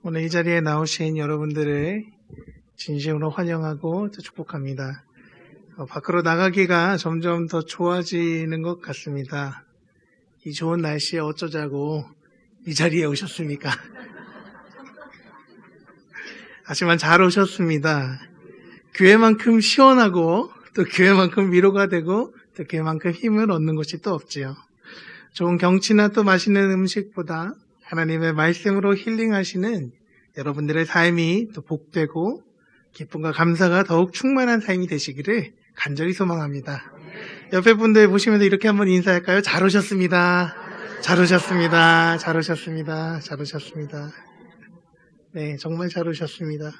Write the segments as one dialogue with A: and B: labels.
A: 오늘 이 자리에 나오신 여러분들을 진심으로 환영하고 축복합니다. 밖으로 나가기가 점점 더 좋아지는 것 같습니다. 이 좋은 날씨에 어쩌자고 이 자리에 오셨습니까? 하지만 잘 오셨습니다. 교회만큼 시원하고 또 교회만큼 위로가 되고 또 교회만큼 힘을 얻는 곳이 또 없지요. 좋은 경치나 또 맛있는 음식보다 하나님의 말씀으로 힐링하시는 여러분들의 삶이 또 복되고 기쁨과 감사가 더욱 충만한 삶이 되시기를 간절히 소망합니다. 옆에 분들 보시면서 이렇게 한번 인사할까요? 잘 오셨습니다. 잘 오셨습니다. 잘 오셨습니다. 잘 오셨습니다. 네, 정말 잘 오셨습니다.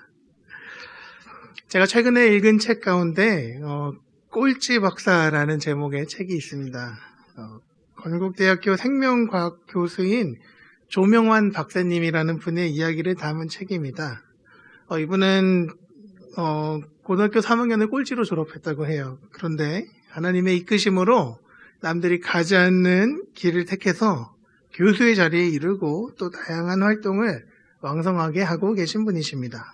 A: 제가 최근에 읽은 책 가운데 꼴찌 박사라는 제목의 책이 있습니다. 건국대학교 생명과학 교수인 조명환 박사님이라는 분의 이야기를 담은 책입니다. 이분은 고등학교 3학년을 꼴찌로 졸업했다고 해요. 그런데 하나님의 이끄심으로 남들이 가지 않는 길을 택해서 교수의 자리에 이르고 또 다양한 활동을 왕성하게 하고 계신 분이십니다.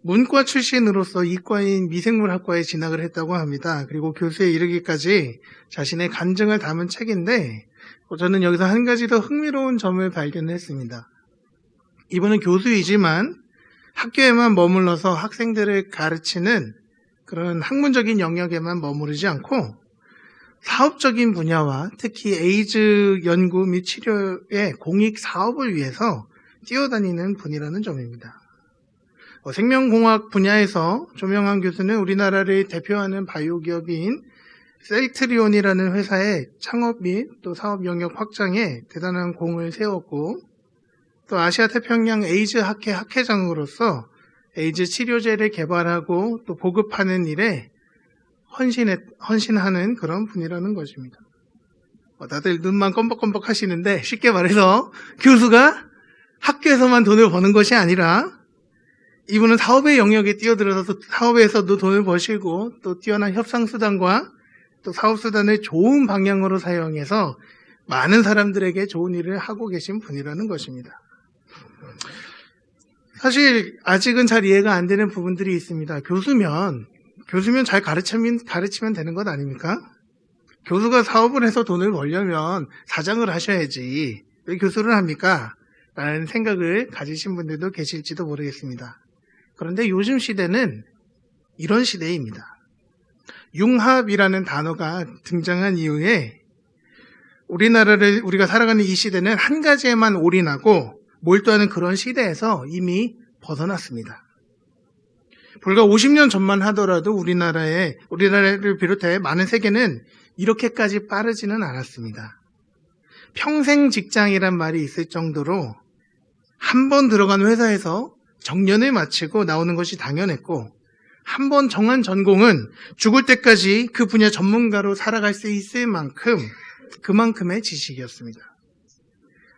A: 문과 출신으로서 이과인 미생물학과에 진학을 했다고 합니다. 그리고 교수에 이르기까지 자신의 간증을 담은 책인데 저는 여기서 한 가지 더 흥미로운 점을 발견했습니다. 이분은 교수이지만 학교에만 머물러서 학생들을 가르치는 그런 학문적인 영역에만 머무르지 않고 사업적인 분야와 특히 에이즈 연구 및 치료의 공익 사업을 위해서 뛰어다니는 분이라는 점입니다. 생명공학 분야에서 조명환 교수는 우리나라를 대표하는 바이오 기업인 셀트리온이라는 회사의 창업 및 또 사업 영역 확장에 대단한 공을 세웠고 또 아시아 태평양 에이즈 학회 학회장으로서 에이즈 치료제를 개발하고 또 보급하는 일에 헌신하는 그런 분이라는 것입니다. 다들 눈만 껌벅껌벅 하시는데 쉽게 말해서 교수가 학교에서만 돈을 버는 것이 아니라 이분은 사업의 영역에 뛰어들어서 사업에서도 돈을 버시고 또 뛰어난 협상수단과 또 사업수단을 좋은 방향으로 사용해서 많은 사람들에게 좋은 일을 하고 계신 분이라는 것입니다. 사실 아직은 잘 이해가 안 되는 부분들이 있습니다. 교수면 잘 가르치면 되는 것 아닙니까? 교수가 사업을 해서 돈을 벌려면 사장을 하셔야지 왜 교수를 합니까? 라는 생각을 가지신 분들도 계실지도 모르겠습니다. 그런데 요즘 시대는 이런 시대입니다. 융합이라는 단어가 등장한 이후에 우리가 살아가는 이 시대는 한 가지에만 올인하고 몰두하는 그런 시대에서 이미 벗어났습니다. 불과 50년 전만 하더라도 우리나라를 비롯해 많은 세계는 이렇게까지 빠르지는 않았습니다. 평생 직장이란 말이 있을 정도로 한 번 들어간 회사에서 정년을 마치고 나오는 것이 당연했고 한 번 정한 전공은 죽을 때까지 그 분야 전문가로 살아갈 수 있을 만큼 그만큼의 지식이었습니다.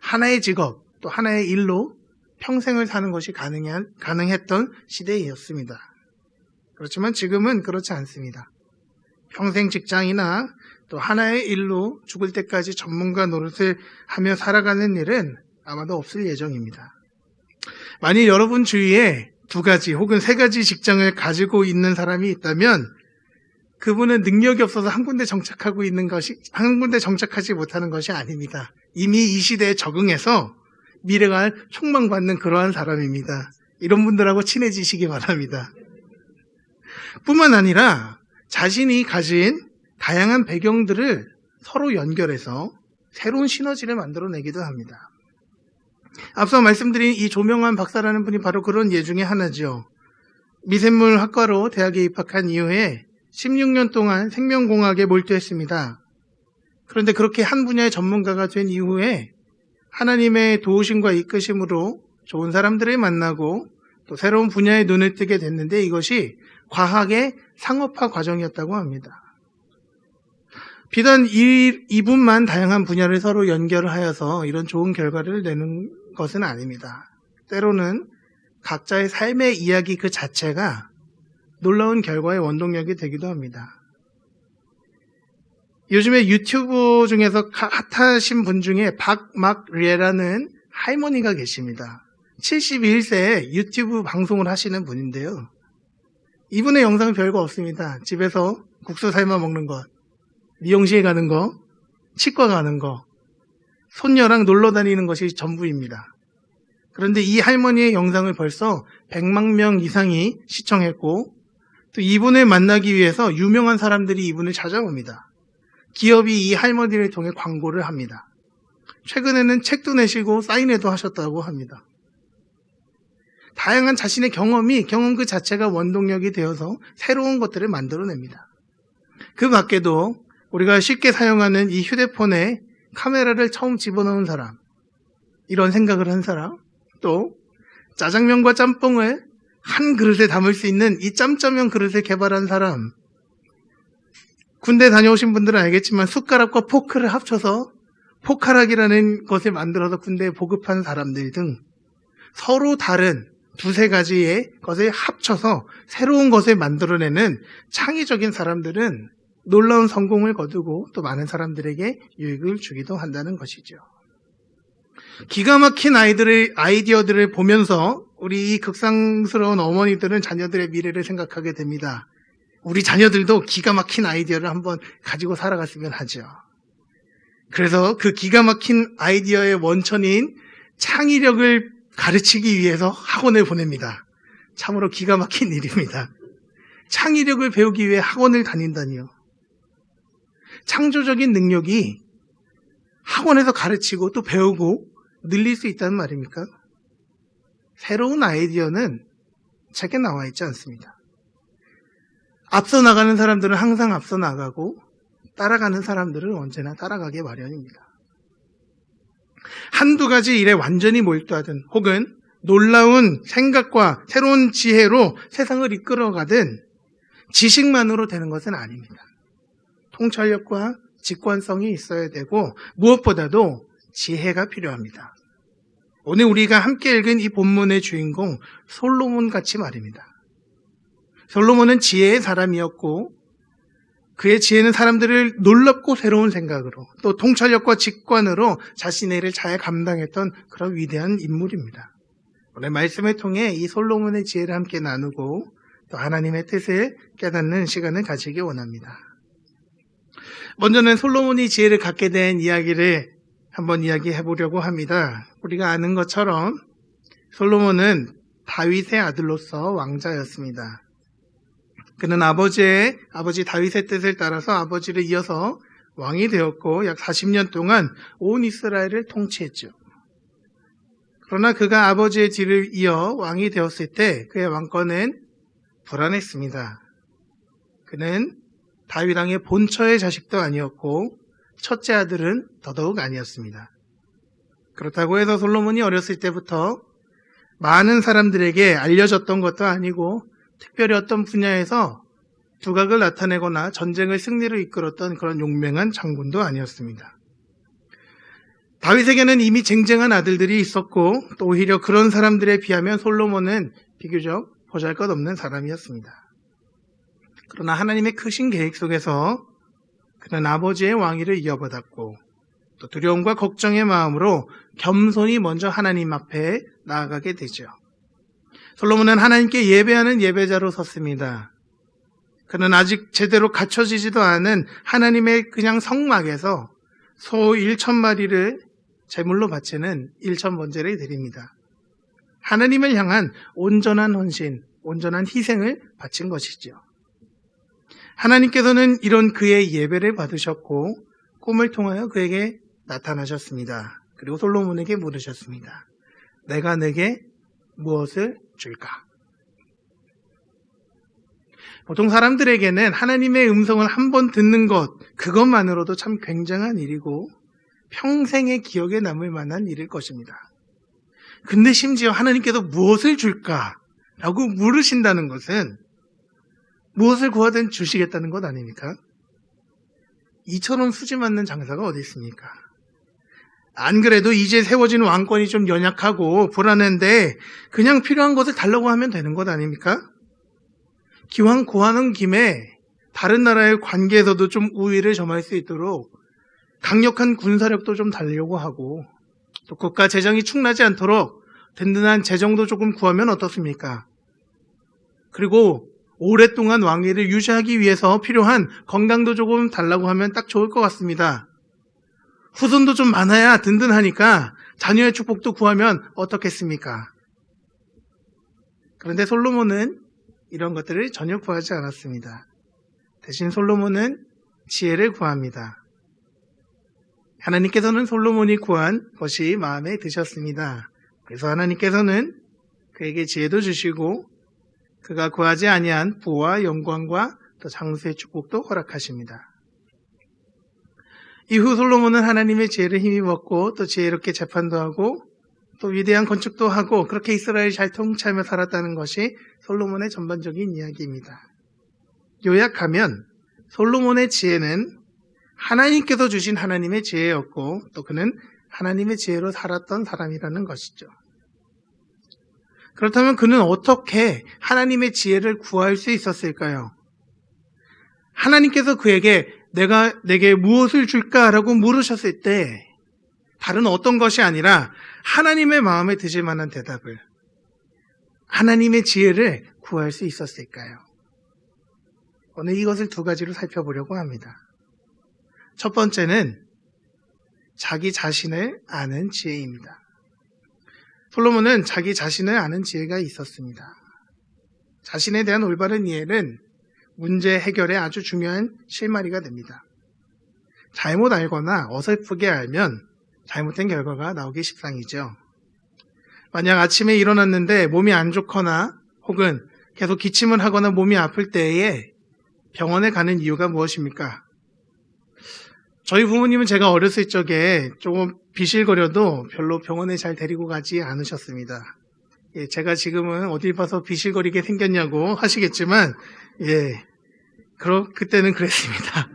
A: 하나의 직업 또 하나의 일로 평생을 사는 것이 가능했던 시대였습니다. 그렇지만 지금은 그렇지 않습니다. 평생 직장이나 또 하나의 일로 죽을 때까지 전문가 노릇을 하며 살아가는 일은 아마도 없을 예정입니다. 만일 여러분 주위에 2가지 혹은 3가지 직장을 가지고 있는 사람이 있다면 그분은 능력이 없어서 한 군데 정착하지 못하는 것이 아닙니다. 이미 이 시대에 적응해서 미래가 촉망받는 그러한 사람입니다. 이런 분들하고 친해지시기 바랍니다. 뿐만 아니라 자신이 가진 다양한 배경들을 서로 연결해서 새로운 시너지를 만들어내기도 합니다. 앞서 말씀드린 이 조명환 박사라는 분이 바로 그런 예 중에 하나죠. 미생물학과로 대학에 입학한 이후에 16년 동안 생명공학에 몰두했습니다. 그런데 그렇게 한 분야의 전문가가 된 이후에 하나님의 도우심과 이끄심으로 좋은 사람들을 만나고 또 새로운 분야에 눈을 뜨게 됐는데 이것이 과학의 상업화 과정이었다고 합니다. 비단 이분만 다양한 분야를 서로 연결하여서 이런 좋은 결과를 내는 것은 아닙니다. 때로는 각자의 삶의 이야기 그 자체가 놀라운 결과의 원동력이 되기도 합니다. 요즘에 유튜브 중에서 핫하신 분 중에 박막리에라는 할머니가 계십니다. 71세 유튜브 방송을 하시는 분인데요. 이분의 영상은 별거 없습니다. 집에서 국수 삶아 먹는 것, 미용실 가는 거, 치과 가는 거, 손녀랑 놀러 다니는 것이 전부입니다. 그런데 이 할머니의 영상을 벌써 100만 명 이상이 시청했고, 또 이분을 만나기 위해서 유명한 사람들이 이분을 찾아옵니다. 기업이 이 할머니를 통해 광고를 합니다. 최근에는 책도 내시고 사인회도 하셨다고 합니다. 다양한 자신의 경험 그 자체가 원동력이 되어서 새로운 것들을 만들어냅니다. 그 밖에도 우리가 쉽게 사용하는 이 휴대폰에 카메라를 처음 집어넣은 사람, 이런 생각을 한 사람, 또 짜장면과 짬뽕을 한 그릇에 담을 수 있는 이 짬짜면 그릇을 개발한 사람, 군대 다녀오신 분들은 알겠지만 숟가락과 포크를 합쳐서 포카락이라는 것을 만들어서 군대에 보급한 사람들 등 서로 다른 두세 가지의 것을 합쳐서 새로운 것을 만들어내는 창의적인 사람들은 놀라운 성공을 거두고 또 많은 사람들에게 유익을 주기도 한다는 것이죠. 기가 막힌 아이디어들을 보면서 우리 이 극상스러운 어머니들은 자녀들의 미래를 생각하게 됩니다. 우리 자녀들도 기가 막힌 아이디어를 한번 가지고 살아갔으면 하죠. 그래서 그 기가 막힌 아이디어의 원천인 창의력을 가르치기 위해서 학원을 보냅니다. 참으로 기가 막힌 일입니다. 창의력을 배우기 위해 학원을 다닌다니요. 창조적인 능력이 학원에서 가르치고 또 배우고 늘릴 수 있다는 말입니까? 새로운 아이디어는 책에 나와 있지 않습니다. 앞서 나가는 사람들은 항상 앞서 나가고 따라가는 사람들은 언제나 따라가기 마련입니다. 한두 가지 일에 완전히 몰두하든 혹은 놀라운 생각과 새로운 지혜로 세상을 이끌어가든 지식만으로 되는 것은 아닙니다. 통찰력과 직관성이 있어야 되고 무엇보다도 지혜가 필요합니다. 오늘 우리가 함께 읽은 이 본문의 주인공 솔로몬 같이 말입니다. 솔로몬은 지혜의 사람이었고 그의 지혜는 사람들을 놀랍고 새로운 생각으로 또 통찰력과 직관으로 자신의 일을 잘 감당했던 그런 위대한 인물입니다. 오늘 말씀을 통해 이 솔로몬의 지혜를 함께 나누고 또 하나님의 뜻을 깨닫는 시간을 가지기 원합니다. 먼저는 솔로몬이 지혜를 갖게 된 이야기를 한번 이야기해 보려고 합니다. 우리가 아는 것처럼 솔로몬은 다윗의 아들로서 왕자였습니다. 그는 아버지 다윗의 뜻을 따라서 아버지를 이어서 왕이 되었고 약 40년 동안 온 이스라엘을 통치했죠. 그러나 그가 아버지의 뒤를 이어 왕이 되었을 때 그의 왕권은 불안했습니다. 그는 다윗 왕의 본처의 자식도 아니었고 첫째 아들은 더더욱 아니었습니다. 그렇다고 해서 솔로몬이 어렸을 때부터 많은 사람들에게 알려졌던 것도 아니고 특별히 어떤 분야에서 두각을 나타내거나 전쟁의 승리를 이끌었던 그런 용맹한 장군도 아니었습니다. 다윗에게는 이미 쟁쟁한 아들들이 있었고 또 오히려 그런 사람들에 비하면 솔로몬은 비교적 보잘것없는 사람이었습니다. 그러나 하나님의 크신 계획 속에서 그는 아버지의 왕위를 이어받았고 또 두려움과 걱정의 마음으로 겸손히 먼저 하나님 앞에 나아가게 되죠. 솔로몬은 하나님께 예배하는 예배자로 섰습니다. 그는 아직 제대로 갖춰지지도 않은 하나님의 그냥 성막에서 소 1,000마리를 제물로 바치는 1,000번제를 드립니다. 하나님을 향한 온전한 헌신, 온전한 희생을 바친 것이죠. 하나님께서는 이런 그의 예배를 받으셨고 꿈을 통하여 그에게 나타나셨습니다. 그리고 솔로몬에게 물으셨습니다. 내가 내게 무엇을 줄까? 보통 사람들에게는 하나님의 음성을 한 번 듣는 것, 그것만으로도 참 굉장한 일이고 평생의 기억에 남을 만한 일일 것입니다. 근데 심지어 하나님께서 무엇을 줄까? 라고 물으신다는 것은 무엇을 구하든 주시겠다는 것 아닙니까? 이처럼 수지 맞는 장사가 어디 있습니까? 안 그래도 이제 세워진 왕권이 좀 연약하고 불안한데 그냥 필요한 것을 달라고 하면 되는 것 아닙니까? 기왕 구하는 김에 다른 나라의 관계에서도 좀 우위를 점할 수 있도록 강력한 군사력도 좀 달려고 하고 또 국가 재정이 축나지 않도록 든든한 재정도 조금 구하면 어떻습니까? 그리고 오랫동안 왕위를 유지하기 위해서 필요한 건강도 조금 달라고 하면 딱 좋을 것 같습니다. 후손도 좀 많아야 든든하니까 자녀의 축복도 구하면 어떻겠습니까? 그런데 솔로몬은 이런 것들을 전혀 구하지 않았습니다. 대신 솔로몬은 지혜를 구합니다. 하나님께서는 솔로몬이 구한 것이 마음에 드셨습니다. 그래서 하나님께서는 그에게 지혜도 주시고 그가 구하지 아니한 부와 영광과 또 장수의 축복도 허락하십니다. 이후 솔로몬은 하나님의 지혜를 힘입었고 또 지혜롭게 재판도 하고 또 위대한 건축도 하고 그렇게 이스라엘이 잘 통치하며 살았다는 것이 솔로몬의 전반적인 이야기입니다. 요약하면 솔로몬의 지혜는 하나님께서 주신 하나님의 지혜였고 또 그는 하나님의 지혜로 살았던 사람이라는 것이죠. 그렇다면 그는 어떻게 하나님의 지혜를 구할 수 있었을까요? 하나님께서 그에게 내게 무엇을 줄까라고 물으셨을 때 다른 어떤 것이 아니라 하나님의 마음에 드실 만한 대답을, 하나님의 지혜를 구할 수 있었을까요? 오늘 이것을 두 가지로 살펴보려고 합니다. 첫 번째는 자기 자신을 아는 지혜입니다. 솔로몬은 자기 자신을 아는 지혜가 있었습니다. 자신에 대한 올바른 이해는 문제 해결에 아주 중요한 실마리가 됩니다. 잘못 알거나 어설프게 알면 잘못된 결과가 나오기 십상이죠. 만약 아침에 일어났는데 몸이 안 좋거나 혹은 계속 기침을 하거나 몸이 아플 때에 병원에 가는 이유가 무엇입니까? 저희 부모님은 제가 어렸을 적에 조금 비실거려도 별로 병원에 잘 데리고 가지 않으셨습니다. 제가 지금은 어딜 봐서 비실거리게 생겼냐고 하시겠지만, 그때는 그랬습니다.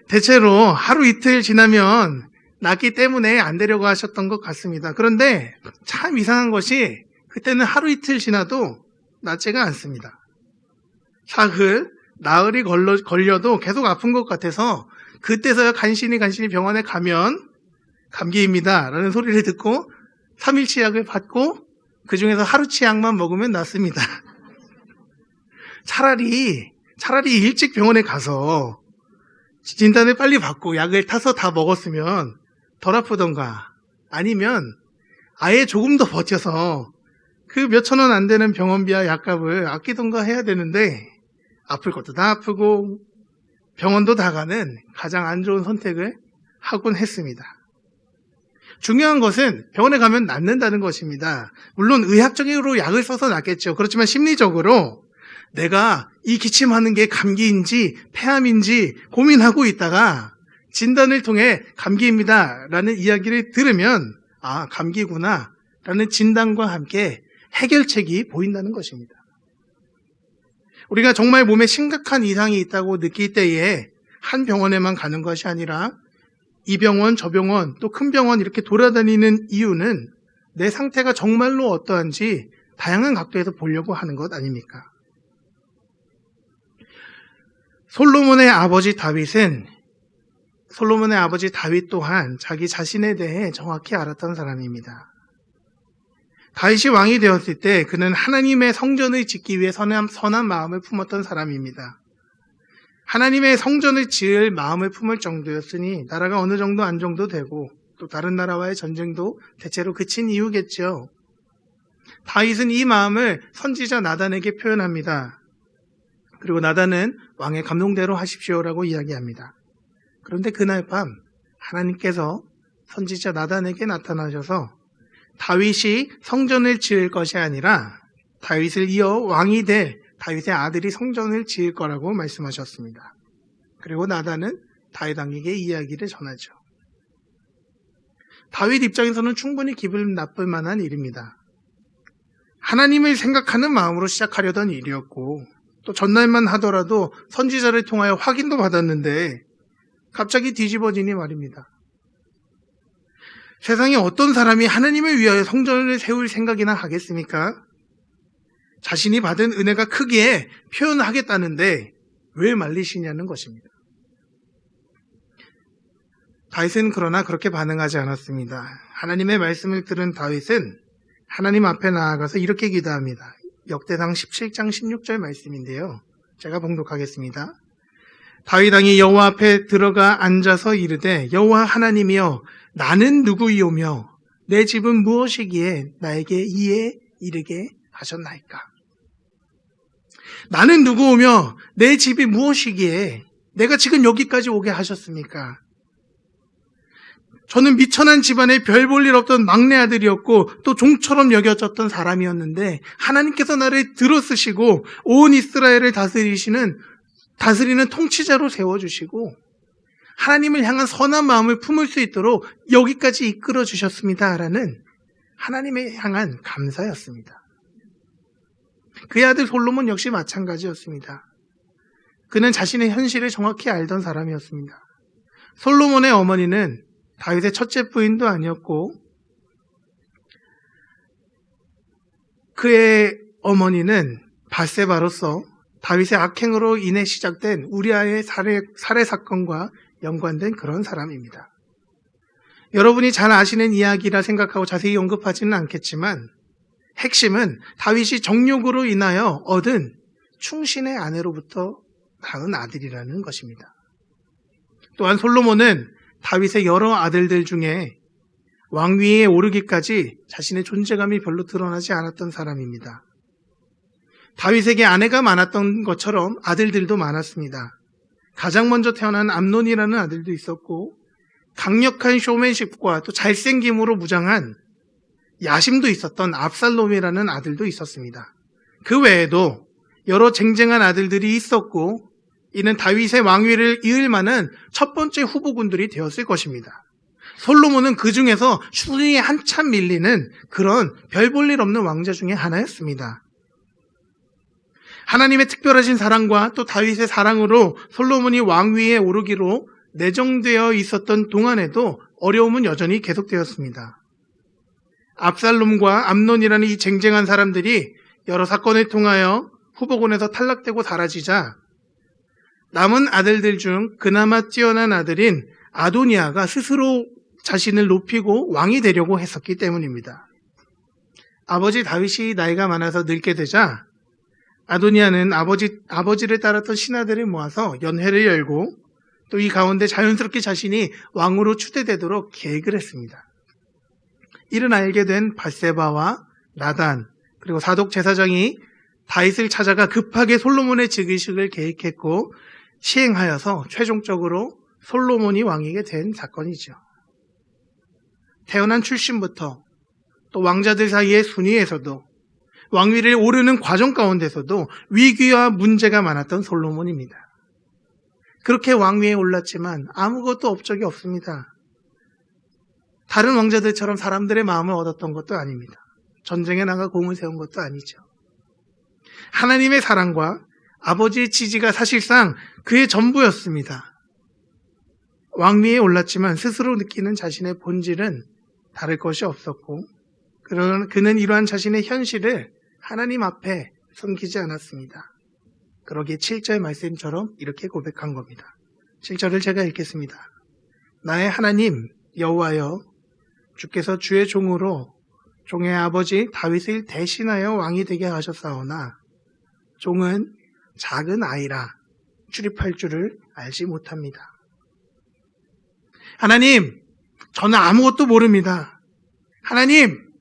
A: 대체로 하루 이틀 지나면 낫기 때문에 안 되려고 하셨던 것 같습니다. 그런데 참 이상한 것이 그때는 하루 이틀 지나도 낫지가 않습니다. 사흘, 나흘이 걸려도 계속 아픈 것 같아서 그때서야 간신히 병원에 가면 감기입니다 라는 소리를 듣고 3일치 약을 받고 그 중에서 하루치 약만 먹으면 낫습니다. 차라리 일찍 병원에 가서 진단을 빨리 받고 약을 타서 다 먹었으면 덜 아프던가, 아니면 아예 조금 더 버텨서 그 몇천 원 안 되는 병원비와 약값을 아끼던가 해야 되는데 아플 것도 다 아프고 병원도 다 가는 가장 안 좋은 선택을 하곤 했습니다. 중요한 것은 병원에 가면 낫는다는 것입니다. 물론 의학적으로 약을 써서 낫겠죠. 그렇지만 심리적으로 내가 이 기침하는 게 감기인지 폐암인지 고민하고 있다가 진단을 통해 감기입니다 라는 이야기를 들으면 아, 감기구나 라는 진단과 함께 해결책이 보인다는 것입니다. 우리가 정말 몸에 심각한 이상이 있다고 느낄 때에 한 병원에만 가는 것이 아니라 이 병원, 저 병원, 또 큰 병원 이렇게 돌아다니는 이유는 내 상태가 정말로 어떠한지 다양한 각도에서 보려고 하는 것 아닙니까? 솔로몬의 아버지 다윗 또한 자기 자신에 대해 정확히 알았던 사람입니다. 다윗이 왕이 되었을 때 그는 하나님의 성전을 짓기 위해 선한 마음을 품었던 사람입니다. 하나님의 성전을 지을 마음을 품을 정도였으니 나라가 어느 정도 안정도 되고 또 다른 나라와의 전쟁도 대체로 그친 이유겠죠. 다윗은 이 마음을 선지자 나단에게 표현합니다. 그리고 나단은 왕의 감동대로 하십시오라고 이야기합니다. 그런데 그날 밤 하나님께서 선지자 나단에게 나타나셔서 다윗이 성전을 지을 것이 아니라 다윗을 이어 왕이 될 다윗의 아들이 성전을 지을 거라고 말씀하셨습니다. 그리고 나단은 다윗 왕에게 이야기를 전하죠. 다윗 입장에서는 충분히 기분 나쁠 만한 일입니다. 하나님을 생각하는 마음으로 시작하려던 일이었고 또 전날만 하더라도 선지자를 통하여 확인도 받았는데 갑자기 뒤집어지니 말입니다. 세상에 어떤 사람이 하나님을 위하여 성전을 세울 생각이나 하겠습니까? 자신이 받은 은혜가 크기에 표현하겠다는데 왜 말리시냐는 것입니다. 다윗은 그러나 그렇게 반응하지 않았습니다. 하나님의 말씀을 들은 다윗은 하나님 앞에 나아가서 이렇게 기도합니다. 역대상 17장 16절 말씀인데요. 제가 봉독하겠습니다. 다윗 왕이 여호와 앞에 들어가 앉아서 이르되 여호와 하나님이여 나는 누구이오며 내 집은 무엇이기에 나에게 이에 이르게 하셨나이까. 나는 누구오며 내 집이 무엇이기에 내가 지금 여기까지 오게 하셨습니까? 저는 미천한 집안에 별 볼 일 없던 막내 아들이었고 또 종처럼 여겨졌던 사람이었는데 하나님께서 나를 들어쓰시고 온 이스라엘을 다스리는 통치자로 세워주시고 하나님을 향한 선한 마음을 품을 수 있도록 여기까지 이끌어 주셨습니다라는 하나님에 향한 감사였습니다. 그의 아들 솔로몬 역시 마찬가지였습니다. 그는 자신의 현실을 정확히 알던 사람이었습니다. 솔로몬의 어머니는 다윗의 첫째 부인도 아니었고 그의 어머니는 밧세바로서 다윗의 악행으로 인해 시작된 우리아의 살해 사건과 연관된 그런 사람입니다. 여러분이 잘 아시는 이야기라 생각하고 자세히 언급하지는 않겠지만 핵심은 다윗이 정욕으로 인하여 얻은 충신의 아내로부터 낳은 아들이라는 것입니다. 또한 솔로몬은 다윗의 여러 아들들 중에 왕위에 오르기까지 자신의 존재감이 별로 드러나지 않았던 사람입니다. 다윗에게 아내가 많았던 것처럼 아들들도 많았습니다. 가장 먼저 태어난 암논이라는 아들도 있었고 강력한 쇼맨십과 또 잘생김으로 무장한 야심도 있었던 압살롬이라는 아들도 있었습니다. 그 외에도 여러 쟁쟁한 아들들이 있었고 이는 다윗의 왕위를 이을 만한 첫 번째 후보군들이 되었을 것입니다. 솔로몬은 그 중에서 순위에 한참 밀리는 그런 별 볼 일 없는 왕자 중에 하나였습니다. 하나님의 특별하신 사랑과 또 다윗의 사랑으로 솔로몬이 왕위에 오르기로 내정되어 있었던 동안에도 어려움은 여전히 계속되었습니다. 압살롬과 암논이라는 이 쟁쟁한 사람들이 여러 사건을 통하여 후보군에서 탈락되고 사라지자 남은 아들들 중 그나마 뛰어난 아들인 아도니아가 스스로 자신을 높이고 왕이 되려고 했었기 때문입니다. 아버지 다윗이 나이가 많아서 늙게 되자 아도니아는 아버지를 따랐던 신하들을 모아서 연회를 열고 또 이 가운데 자연스럽게 자신이 왕으로 추대되도록 계획을 했습니다. 이를 알게 된 밧세바와 나단 그리고 사독 제사장이 다윗을 찾아가 급하게 솔로몬의 즉위식을 계획했고 시행하여서 최종적으로 솔로몬이 왕이게 된 사건이죠. 태어난 출신부터 또 왕자들 사이의 순위에서도 왕위를 오르는 과정 가운데서도 위기와 문제가 많았던 솔로몬입니다. 그렇게 왕위에 올랐지만 아무것도 업적이 없습니다. 다른 왕자들처럼 사람들의 마음을 얻었던 것도 아닙니다. 전쟁에 나가 공을 세운 것도 아니죠. 하나님의 사랑과 아버지의 지지가 사실상 그의 전부였습니다. 왕위에 올랐지만 스스로 느끼는 자신의 본질은 다를 것이 없었고 그는 이러한 자신의 현실을 하나님 앞에 숨기지 않았습니다. 그러기에 7절 말씀처럼 이렇게 고백한 겁니다. 7절을 제가 읽겠습니다. 나의 하나님 여호와여 주께서 주의 종으로 종의 아버지 다윗을 대신하여 왕이 되게 하셨사오나 종은 작은 아이라 출입할 줄을 알지 못합니다. 하나님, 저는 아무것도 모릅니다. 하나님,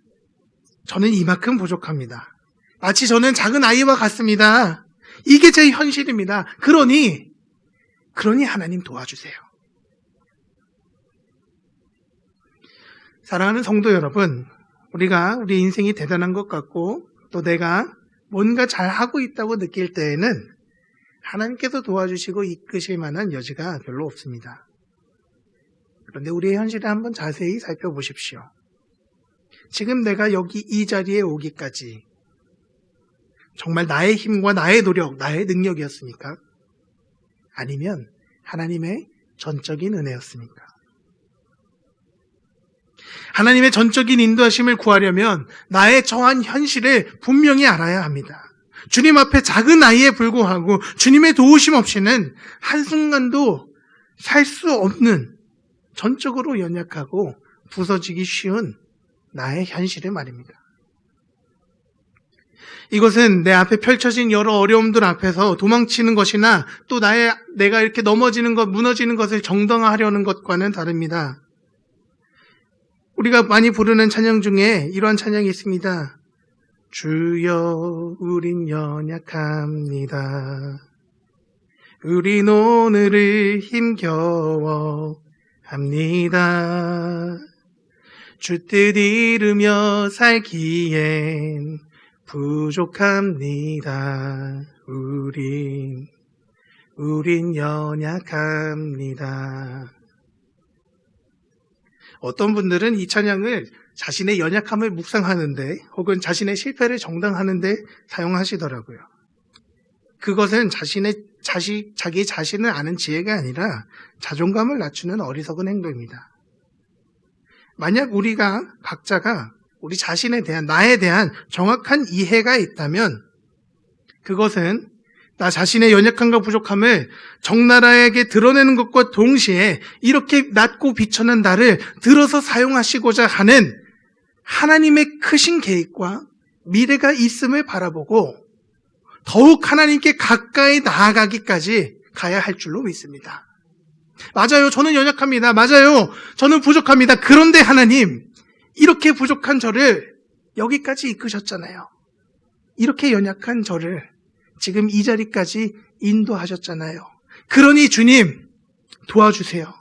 A: 저는 이만큼 부족합니다. 마치 저는 작은 아이와 같습니다. 이게 제 현실입니다. 그러니 하나님 도와주세요. 사랑하는 성도 여러분, 우리 인생이 대단한 것 같고 또 내가 뭔가 잘하고 있다고 느낄 때에는 하나님께서 도와주시고 이끄실 만한 여지가 별로 없습니다. 그런데 우리의 현실을 한번 자세히 살펴보십시오. 지금 내가 여기 이 자리에 오기까지 정말 나의 힘과 나의 노력, 나의 능력이었습니까? 아니면 하나님의 전적인 은혜였습니까? 하나님의 전적인 인도하심을 구하려면 나의 처한 현실을 분명히 알아야 합니다. 주님 앞에 작은 아이에 불구하고 주님의 도우심 없이는 한순간도 살 수 없는 전적으로 연약하고 부서지기 쉬운 나의 현실의 말입니다. 이것은 내 앞에 펼쳐진 여러 어려움들 앞에서 도망치는 것이나 또 내가 이렇게 넘어지는 것, 무너지는 것을 정당화하려는 것과는 다릅니다. 우리가 많이 부르는 찬양 중에 이러한 찬양이 있습니다. 주여 우린 연약합니다. 우린 오늘을 힘겨워합니다. 주 뜻 이루며 살기엔 부족합니다. 우린 연약합니다. 어떤 분들은 이 찬양을 자신의 연약함을 묵상하는데 혹은 자신의 실패를 정당하는데 사용하시더라고요. 그것은 자기 자신을 아는 지혜가 아니라 자존감을 낮추는 어리석은 행동입니다. 만약 우리가 각자가 우리 자신에 대한, 나에 대한 정확한 이해가 있다면 그것은 나 자신의 연약함과 부족함을 적나라하게 드러내는 것과 동시에 이렇게 낮고 비천한 나를 들어서 사용하시고자 하는 하나님의 크신 계획과 미래가 있음을 바라보고 더욱 하나님께 가까이 나아가기까지 가야 할 줄로 믿습니다. 맞아요. 저는 연약합니다. 맞아요. 저는 부족합니다. 그런데 하나님, 이렇게 부족한 저를 여기까지 이끄셨잖아요. 이렇게 연약한 저를 지금 이 자리까지 인도하셨잖아요. 그러니 주님, 도와주세요.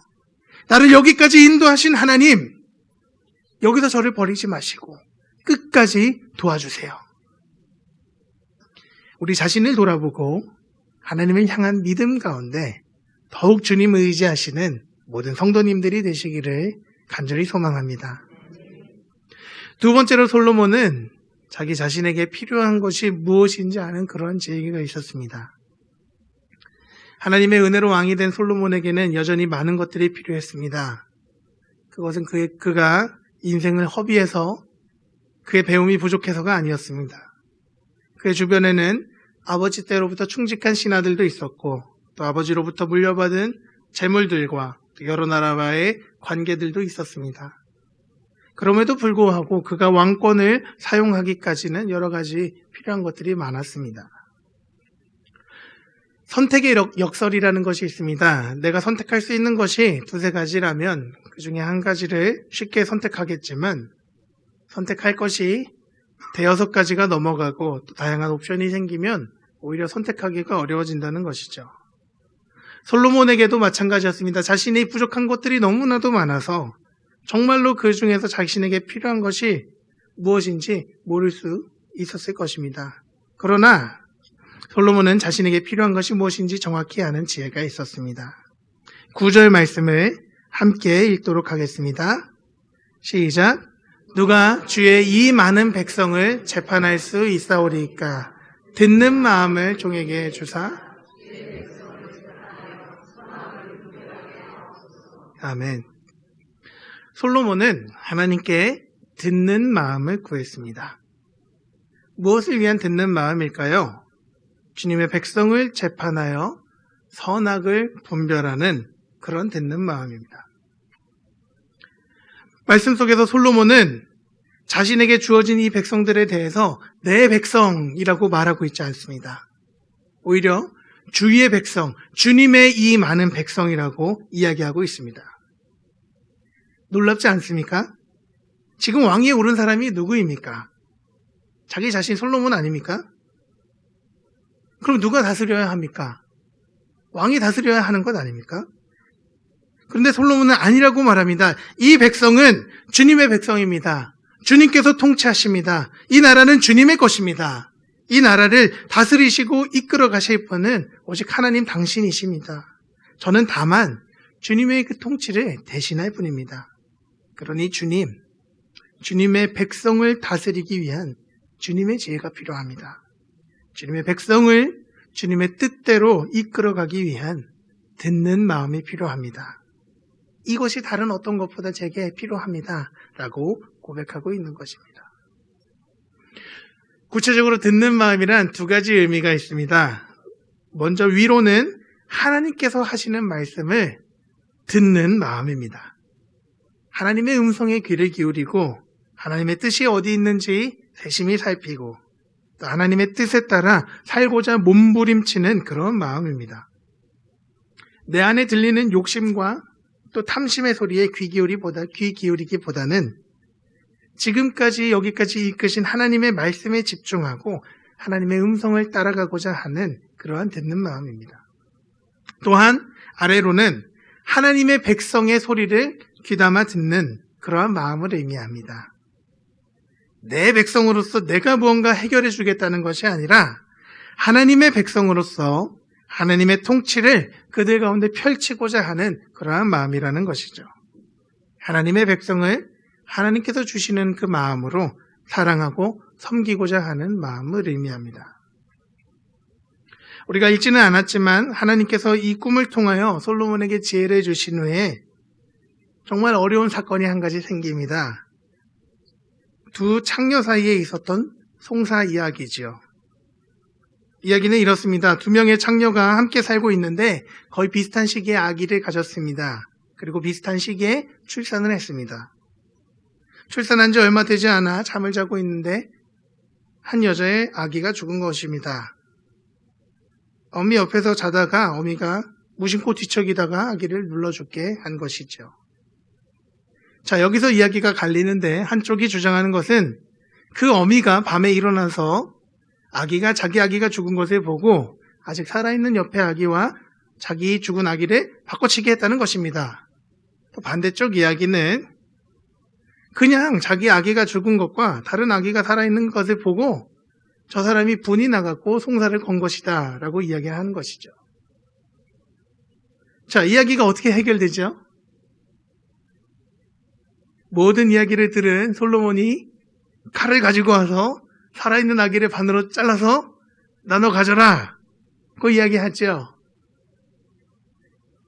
A: 나를 여기까지 인도하신 하나님, 여기서 저를 버리지 마시고 끝까지 도와주세요. 우리 자신을 돌아보고 하나님을 향한 믿음 가운데 더욱 주님 의지하시는 모든 성도님들이 되시기를 간절히 소망합니다. 두 번째로 솔로몬은 자기 자신에게 필요한 것이 무엇인지 아는 그러한 지혜가 있었습니다. 하나님의 은혜로 왕이 된 솔로몬에게는 여전히 많은 것들이 필요했습니다. 그것은 그가 인생을 허비해서 그의 배움이 부족해서가 아니었습니다. 그의 주변에는 아버지 때로부터 충직한 신하들도 있었고 또 아버지로부터 물려받은 재물들과 여러 나라와의 관계들도 있었습니다. 그럼에도 불구하고 그가 왕권을 사용하기까지는 여러 가지 필요한 것들이 많았습니다. 선택의 역설이라는 것이 있습니다. 내가 선택할 수 있는 것이 두세 가지라면 그 중에 한 가지를 쉽게 선택하겠지만 선택할 것이 대여섯 가지가 넘어가고 또 다양한 옵션이 생기면 오히려 선택하기가 어려워진다는 것이죠. 솔로몬에게도 마찬가지였습니다. 자신이 부족한 것들이 너무나도 많아서 정말로 그 중에서 자신에게 필요한 것이 무엇인지 모를 수 있었을 것입니다. 그러나 솔로몬은 자신에게 필요한 것이 무엇인지 정확히 아는 지혜가 있었습니다. 9절 말씀을 함께 읽도록 하겠습니다. 시작. 누가 주의 이 많은 백성을 재판할 수 있사오리이까? 듣는 마음을 종에게 주사. 아멘. 솔로몬은 하나님께 듣는 마음을 구했습니다. 무엇을 위한 듣는 마음일까요? 주님의 백성을 재판하여 선악을 분별하는 그런 듣는 마음입니다. 말씀 속에서 솔로몬은 자신에게 주어진 이 백성들에 대해서 내 백성이라고 말하고 있지 않습니다. 오히려 주의 백성, 주님의 이 많은 백성이라고 이야기하고 있습니다. 놀랍지 않습니까? 지금 왕위에 오른 사람이 누구입니까? 자기 자신 솔로몬 아닙니까? 그럼 누가 다스려야 합니까? 왕이 다스려야 하는 것 아닙니까? 그런데 솔로몬은 아니라고 말합니다. 이 백성은 주님의 백성입니다. 주님께서 통치하십니다. 이 나라는 주님의 것입니다. 이 나라를 다스리시고 이끌어 가실 분은 오직 하나님 당신이십니다. 저는 다만 주님의 그 통치를 대신할 뿐입니다. 그러니 주님의 백성을 다스리기 위한 주님의 지혜가 필요합니다. 주님의 백성을 주님의 뜻대로 이끌어가기 위한 듣는 마음이 필요합니다. 이것이 다른 어떤 것보다 제게 필요합니다. 라고 고백하고 있는 것입니다. 구체적으로 듣는 마음이란 두 가지 의미가 있습니다. 먼저 위로는 하나님께서 하시는 말씀을 듣는 마음입니다. 하나님의 음성에 귀를 기울이고 하나님의 뜻이 어디 있는지 세심히 살피고 또 하나님의 뜻에 따라 살고자 몸부림치는 그런 마음입니다. 내 안에 들리는 욕심과 또 탐심의 소리에 귀 기울이기보다는 지금까지 여기까지 이끄신 하나님의 말씀에 집중하고 하나님의 음성을 따라가고자 하는 그러한 듣는 마음입니다. 또한 아래로는 하나님의 백성의 소리를 귀담아 듣는 그러한 마음을 의미합니다. 내 백성으로서 내가 무언가 해결해 주겠다는 것이 아니라 하나님의 백성으로서 하나님의 통치를 그들 가운데 펼치고자 하는 그러한 마음이라는 것이죠. 하나님의 백성을 하나님께서 주시는 그 마음으로 사랑하고 섬기고자 하는 마음을 의미합니다. 우리가 읽지는 않았지만 하나님께서 이 꿈을 통하여 솔로몬에게 지혜를 주신 후에 정말 어려운 사건이 한 가지 생깁니다. 두 창녀 사이에 있었던 송사 이야기지요. 이야기는 이렇습니다. 두 명의 창녀가 함께 살고 있는데 거의 비슷한 시기에 아기를 가졌습니다. 그리고 비슷한 시기에 출산을 했습니다. 출산한 지 얼마 되지 않아 잠을 자고 있는데 한 여자의 아기가 죽은 것입니다. 어미 옆에서 자다가 어미가 무심코 뒤척이다가 아기를 눌러죽게 한 것이죠. 자, 여기서 이야기가 갈리는데 한쪽이 주장하는 것은 그 어미가 밤에 일어나서 자기 아기가 죽은 것을 보고 아직 살아있는 옆에 아기와 자기 죽은 아기를 바꿔치기 했다는 것입니다. 또 반대쪽 이야기는 그냥 자기 아기가 죽은 것과 다른 아기가 살아있는 것을 보고 저 사람이 분이 나갖고 송사를 건 것이다 라고 이야기하는 것이죠. 자, 이야기가 어떻게 해결되죠? 모든 이야기를 들은 솔로몬이 칼을 가지고 와서 살아있는 아기를 반으로 잘라서 나눠 가져라 그 이야기하죠.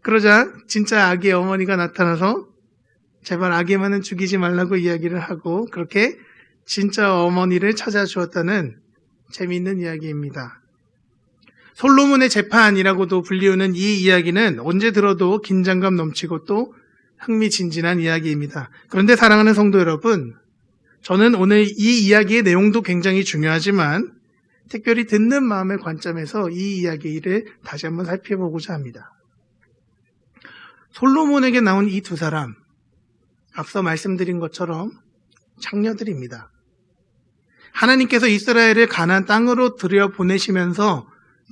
A: 그러자 진짜 아기의 어머니가 나타나서 제발 아기만은 죽이지 말라고 이야기를 하고 그렇게 진짜 어머니를 찾아주었다는 재미있는 이야기입니다. 솔로몬의 재판이라고도 불리우는 이 이야기는 언제 들어도 긴장감 넘치고 또 흥미진진한 이야기입니다. 그런데 사랑하는 성도 여러분, 저는 오늘 이 이야기의 내용도 굉장히 중요하지만 특별히 듣는 마음의 관점에서 이 이야기를 다시 한번 살펴보고자 합니다. 솔로몬에게 나온 이 두 사람, 앞서 말씀드린 것처럼 창녀들입니다. 하나님께서 이스라엘을 가나안 땅으로 들여보내시면서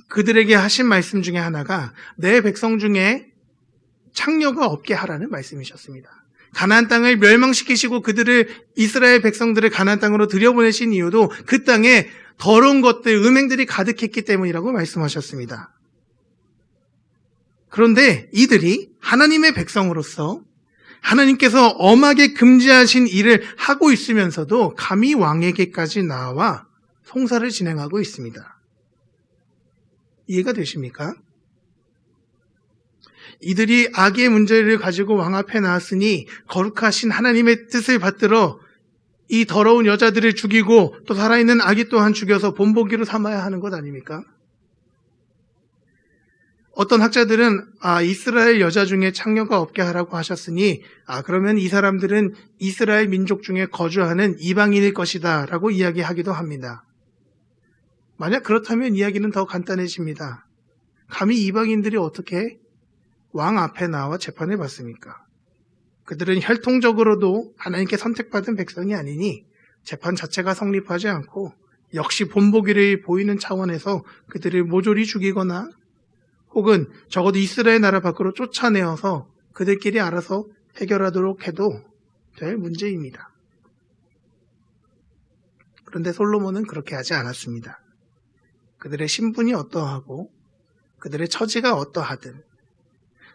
A: 그들에게 하신 말씀 중에 하나가 내 백성 중에 창녀가 없게 하라는 말씀이셨습니다. 가나안 땅을 멸망시키시고 이스라엘 백성들을 가나안 땅으로 들여보내신 이유도 그 땅에 더러운 것들, 음행들이 가득했기 때문이라고 말씀하셨습니다. 그런데 이들이 하나님의 백성으로서 하나님께서 엄하게 금지하신 일을 하고 있으면서도 감히 왕에게까지 나와 송사를 진행하고 있습니다. 이해가 되십니까? 이들이 악의 문제를 가지고 왕 앞에 나왔으니 거룩하신 하나님의 뜻을 받들어 이 더러운 여자들을 죽이고 또 살아있는 아기 또한 죽여서 본보기로 삼아야 하는 것 아닙니까? 어떤 학자들은 이스라엘 여자 중에 창녀가 없게 하라고 하셨으니 그러면 이 사람들은 이스라엘 민족 중에 거주하는 이방인일 것이다 라고 이야기하기도 합니다. 만약 그렇다면 이야기는 더 간단해집니다. 감히 이방인들이 어떻게 왕 앞에 나와 재판을 받습니까? 그들은 혈통적으로도 하나님께 선택받은 백성이 아니니 재판 자체가 성립하지 않고 역시 본보기를 보이는 차원에서 그들을 모조리 죽이거나 혹은 적어도 이스라엘 나라 밖으로 쫓아내어서 그들끼리 알아서 해결하도록 해도 될 문제입니다. 그런데 솔로몬은 그렇게 하지 않았습니다. 그들의 신분이 어떠하고 그들의 처지가 어떠하든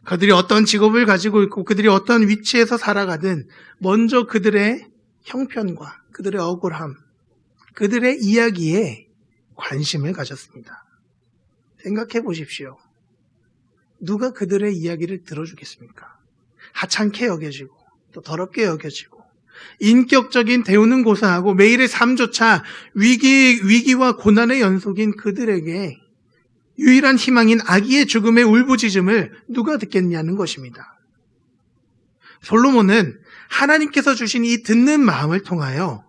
A: 그들이 어떤 직업을 가지고 있고 그들이 어떤 위치에서 살아가든 먼저 그들의 형편과 그들의 억울함, 그들의 이야기에 관심을 가졌습니다. 생각해 보십시오. 누가 그들의 이야기를 들어주겠습니까? 하찮게 여겨지고 또 더럽게 여겨지고 인격적인 대우는 고사하고 매일의 삶조차 위기와 고난의 연속인 그들에게 유일한 희망인 아기의 죽음의 울부짖음을 누가 듣겠냐는 것입니다. 솔로몬은 하나님께서 주신 이 듣는 마음을 통하여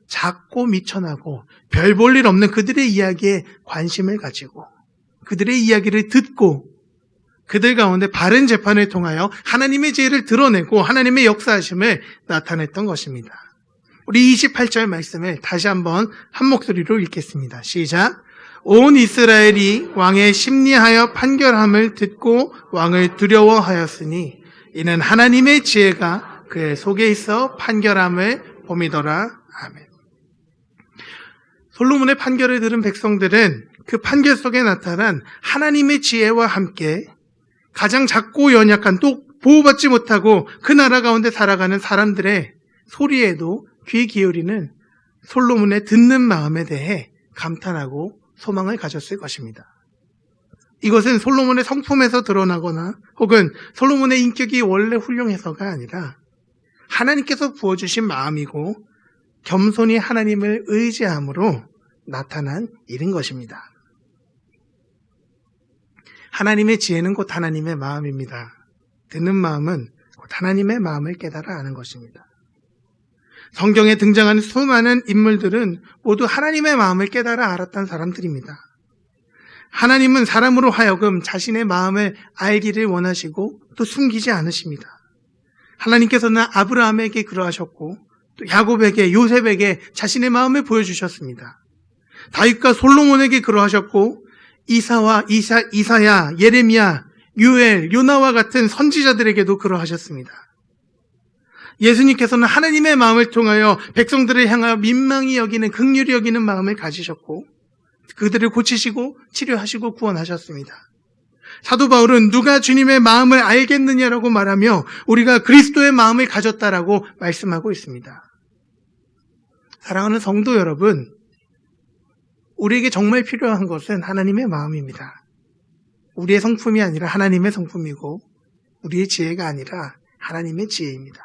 A: 작고 미천하고 별 볼 일 없는 그들의 이야기에 관심을 가지고 그들의 이야기를 듣고 그들 가운데 바른 재판을 통하여 하나님의 지혜를 드러내고 하나님의 역사하심을 나타냈던 것입니다. 우리 28절 말씀을 다시 한번 한 목소리로 읽겠습니다. 시작. 온 이스라엘이 왕의 심리하여 판결함을 듣고 왕을 두려워하였으니 이는 하나님의 지혜가 그의 속에 있어 판결함을 봄이더라. 아멘. 솔로몬의 판결을 들은 백성들은 그 판결 속에 나타난 하나님의 지혜와 함께 가장 작고 연약한 또 보호받지 못하고 그 나라 가운데 살아가는 사람들의 소리에도 귀 기울이는 솔로몬의 듣는 마음에 대해 감탄하고 소망을 가졌을 것입니다. 이것은 솔로몬의 성품에서 드러나거나 혹은 솔로몬의 인격이 원래 훌륭해서가 아니라 하나님께서 부어주신 마음이고 겸손히 하나님을 의지함으로 나타난 일인 것입니다. 하나님의 지혜는 곧 하나님의 마음입니다. 듣는 마음은 곧 하나님의 마음을 깨달아 아는 것입니다. 성경에 등장하는 수많은 인물들은 모두 하나님의 마음을 깨달아 알았던 사람들입니다. 하나님은 사람으로 하여금 자신의 마음을 알기를 원하시고 또 숨기지 않으십니다. 하나님께서는 아브라함에게 그러하셨고 또 야곱에게 요셉에게 자신의 마음을 보여주셨습니다. 다윗과 솔로몬에게 그러하셨고 이사야, 예레미야, 요엘, 요나와 같은 선지자들에게도 그러하셨습니다. 예수님께서는 하나님의 마음을 통하여 백성들을 향하여 민망히 여기는 긍휼히 여기는 마음을 가지셨고 그들을 고치시고 치료하시고 구원하셨습니다. 사도 바울은 누가 주님의 마음을 알겠느냐라고 말하며 우리가 그리스도의 마음을 가졌다라고 말씀하고 있습니다. 사랑하는 성도 여러분, 우리에게 정말 필요한 것은 하나님의 마음입니다. 우리의 성품이 아니라 하나님의 성품이고 우리의 지혜가 아니라 하나님의 지혜입니다.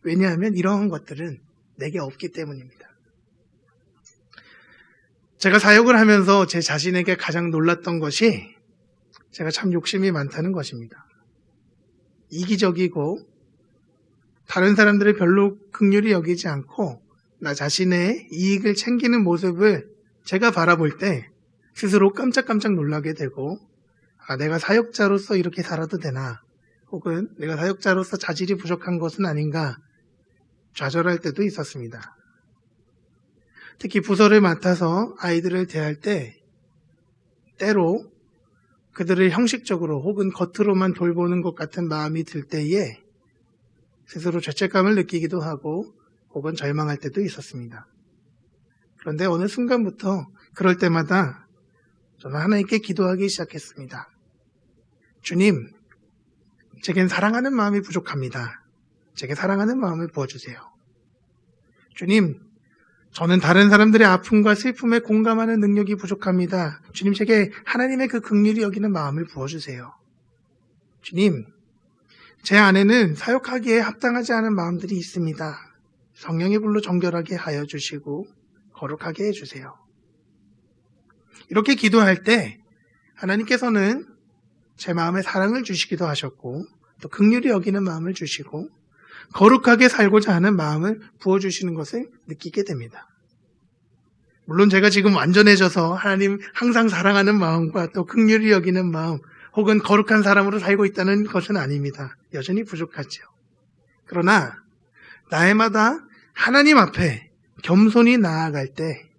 A: 왜냐하면 이러한 것들은 내게 없기 때문입니다. 제가 사역을 하면서 제 자신에게 가장 놀랐던 것이 제가 참 욕심이 많다는 것입니다. 이기적이고 다른 사람들을 별로 긍휼히 여기지 않고 나 자신의 이익을 챙기는 모습을 제가 바라볼 때 스스로 깜짝깜짝 놀라게 되고 내가 사역자로서 이렇게 살아도 되나 혹은 내가 사역자로서 자질이 부족한 것은 아닌가 좌절할 때도 있었습니다. 특히 부서를 맡아서 아이들을 대할 때 때로 그들을 형식적으로 혹은 겉으로만 돌보는 것 같은 마음이 들 때에 스스로 죄책감을 느끼기도 하고 혹은 절망할 때도 있었습니다. 그런데 어느 순간부터 그럴 때마다 저는 하나님께 기도하기 시작했습니다. 주님, 제겐 사랑하는 마음이 부족합니다. 제게 사랑하는 마음을 부어주세요. 주님, 저는 다른 사람들의 아픔과 슬픔에 공감하는 능력이 부족합니다. 주님, 제게 하나님의 그 긍휼히 여기는 마음을 부어주세요. 주님, 제 안에는 사역하기에 합당하지 않은 마음들이 있습니다. 성령의 불로 정결하게 하여 주시고 거룩하게 해주세요. 이렇게 기도할 때 하나님께서는 제 마음에 사랑을 주시기도 하셨고 또 긍휼히 여기는 마음을 주시고 거룩하게 살고자 하는 마음을 부어주시는 것을 느끼게 됩니다. 물론 제가 지금 완전해져서 하나님 항상 사랑하는 마음과 또 긍휼히 여기는 마음 혹은 거룩한 사람으로 살고 있다는 것은 아닙니다. 여전히 부족하죠. 그러나 날마다 하나님 앞에 겸손히 나아갈 때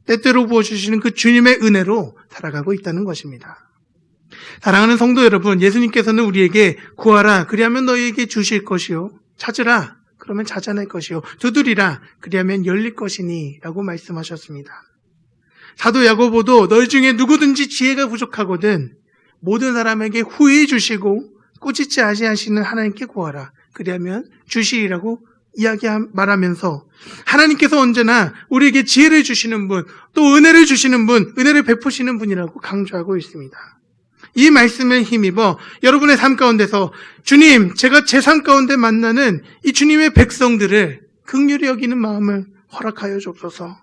A: 때때로 부어주시는 그 주님의 은혜로 살아가고 있다는 것입니다. 사랑하는 성도 여러분, 예수님께서는 우리에게 구하라 그리하면 너희에게 주실 것이요 찾으라 그러면 찾아낼 것이요 두드리라 그리하면 열릴 것이니 라고 말씀하셨습니다. 사도 야고보도 너희 중에 누구든지 지혜가 부족하거든 모든 사람에게 후히 주시고 꾸짖지 아시하시는 하나님께 구하라 그리하면 주시리라고 말하면서 하나님께서 언제나 우리에게 지혜를 주시는 분, 또 은혜를 주시는 분, 은혜를 베푸시는 분이라고 강조하고 있습니다. 이 말씀을 힘입어 여러분의 삶 가운데서 주님, 제가 제 삶 가운데 만나는 이 주님의 백성들을 긍휼히 여기는 마음을 허락하여 주옵소서.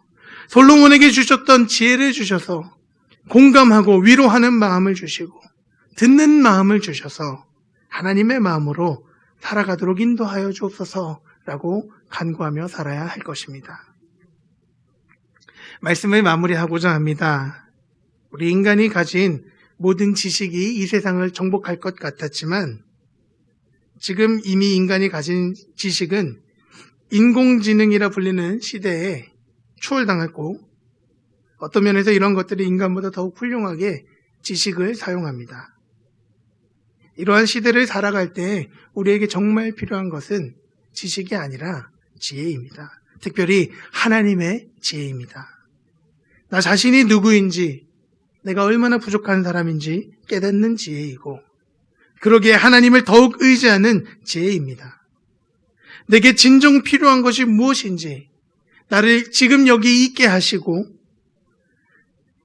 A: 솔로몬에게 주셨던 지혜를 주셔서 공감하고 위로하는 마음을 주시고 듣는 마음을 주셔서 하나님의 마음으로 살아가도록 인도하여 주옵소서라고 간구하며 살아야 할 것입니다. 말씀을 마무리하고자 합니다. 우리 인간이 가진 모든 지식이 이 세상을 정복할 것 같았지만 지금 이미 인간이 가진 지식은 인공지능이라 불리는 시대에 추월당했고 어떤 면에서 이런 것들이 인간보다 더욱 훌륭하게 지식을 사용합니다. 이러한 시대를 살아갈 때 우리에게 정말 필요한 것은 지식이 아니라 지혜입니다. 특별히 하나님의 지혜입니다. 나 자신이 누구인지, 내가 얼마나 부족한 사람인지 깨닫는 지혜이고 그러기에 하나님을 더욱 의지하는 지혜입니다. 내게 진정 필요한 것이 무엇인지, 나를 지금 여기 있게 하시고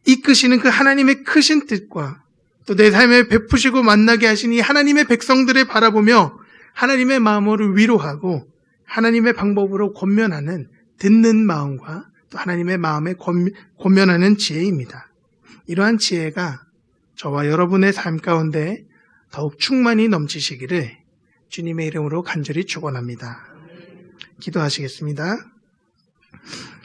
A: 이끄시는 그 하나님의 크신 뜻과 또 내 삶에 베푸시고 만나게 하신 이 하나님의 백성들을 바라보며 하나님의 마음으로 위로하고 하나님의 방법으로 권면하는 듣는 마음과 또 하나님의 마음에 권면하는 지혜입니다. 이러한 지혜가 저와 여러분의 삶 가운데 더욱 충만히 넘치시기를 주님의 이름으로 간절히 축원합니다. 기도하시겠습니다.